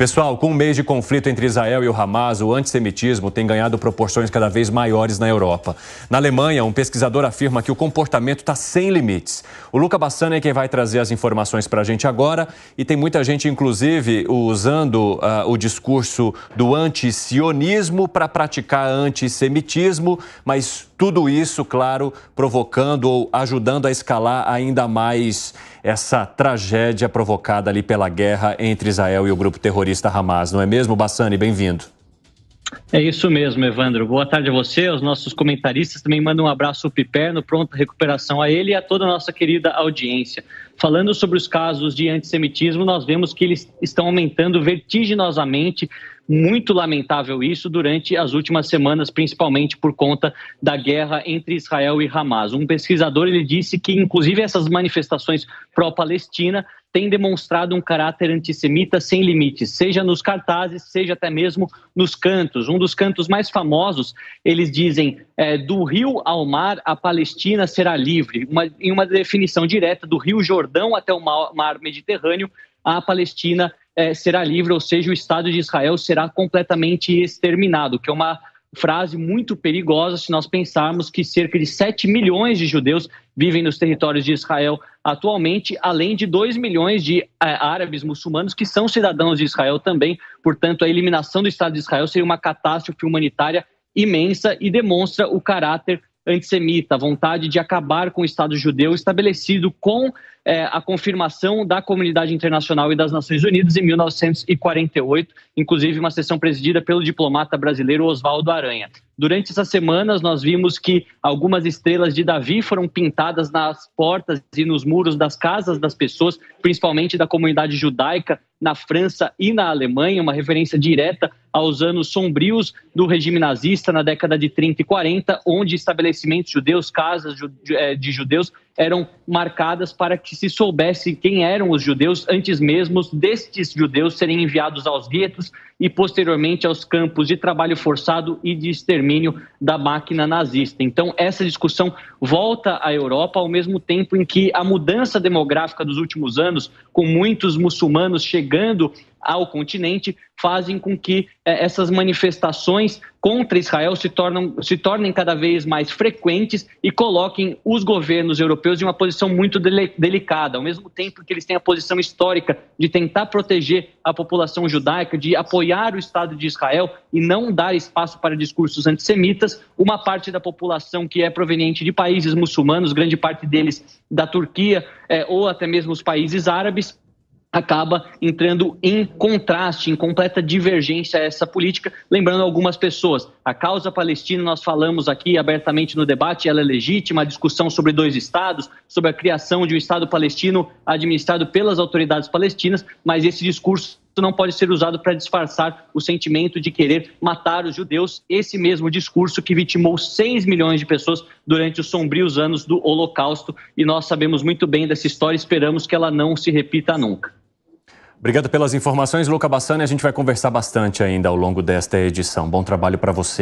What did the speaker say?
Pessoal, com um mês de conflito entre Israel e o Hamas, o antissemitismo tem ganhado proporções cada vez maiores na Europa. Na Alemanha, um pesquisador afirma que o comportamento está sem limites. O Luca Bassani é quem vai trazer as informações para a gente agora. E tem muita gente, inclusive, usando o discurso do antisionismo para praticar antissemitismo, mas tudo isso, claro, provocando ou ajudando a escalar ainda mais essa tragédia provocada ali pela guerra entre Israel e o grupo terrorista Hamas. Não é mesmo, Bassani? Bem-vindo. É isso mesmo, Evandro. Boa tarde a você, aos nossos comentaristas. Também mando um abraço ao Piperno, pronta recuperação a ele e a toda a nossa querida audiência. Falando sobre os casos de antissemitismo, nós vemos que eles estão aumentando vertiginosamente. Muito lamentável isso durante as últimas semanas, principalmente por conta da guerra entre Israel e Hamas. Um pesquisador ele disse que, inclusive, essas manifestações pró-Palestina têm demonstrado um caráter antissemita sem limites, seja nos cartazes, seja até mesmo nos cantos. Um dos cantos mais famosos, eles dizem, do rio ao mar, a Palestina será livre. Em uma definição direta, do rio Jordão até o mar Mediterrâneo, a Palestina será livre, ou seja, o Estado de Israel será completamente exterminado, que é uma frase muito perigosa se nós pensarmos que cerca de 7 milhões de judeus vivem nos territórios de Israel atualmente, além de 2 milhões de árabes muçulmanos que são cidadãos de Israel também. Portanto, a eliminação do Estado de Israel seria uma catástrofe humanitária imensa e demonstra o caráter antissemita, a vontade de acabar com o Estado judeu estabelecido com a confirmação da comunidade internacional e das Nações Unidas em 1948, inclusive uma sessão presidida pelo diplomata brasileiro Oswaldo Aranha. Durante essas semanas, nós vimos que algumas estrelas de Davi foram pintadas nas portas e nos muros das casas das pessoas, principalmente da comunidade judaica na França e na Alemanha, uma referência direta aos anos sombrios do regime nazista na década de 30 e 40, onde estabelecimentos judeus, casas de judeus, eram marcadas para que se soubesse quem eram os judeus antes mesmo destes judeus serem enviados aos guetos e posteriormente aos campos de trabalho forçado e de extermínio da máquina nazista. Então, essa discussão volta à Europa ao mesmo tempo em que a mudança demográfica dos últimos anos, com muitos muçulmanos chegando ao continente, fazem com que essas manifestações contra Israel se tornem cada vez mais frequentes e coloquem os governos europeus em uma posição muito delicada. Ao mesmo tempo que eles têm a posição histórica de tentar proteger a população judaica, de apoiar o Estado de Israel e não dar espaço para discursos antissemitas, uma parte da população que é proveniente de países muçulmanos, grande parte deles da Turquia ou até mesmo os países árabes, acaba entrando em contraste, em completa divergência a essa política. Lembrando algumas pessoas, a causa palestina, nós falamos aqui abertamente no debate, ela é legítima, a discussão sobre 2 estados, sobre a criação de um Estado palestino administrado pelas autoridades palestinas, mas esse discurso não pode ser usado para disfarçar o sentimento de querer matar os judeus, esse mesmo discurso que vitimou 6 milhões de pessoas durante os sombrios anos do Holocausto, e nós sabemos muito bem dessa história, esperamos que ela não se repita nunca. Obrigado pelas informações, Luca Bassani. A gente vai conversar bastante ainda ao longo desta edição. Bom trabalho para você.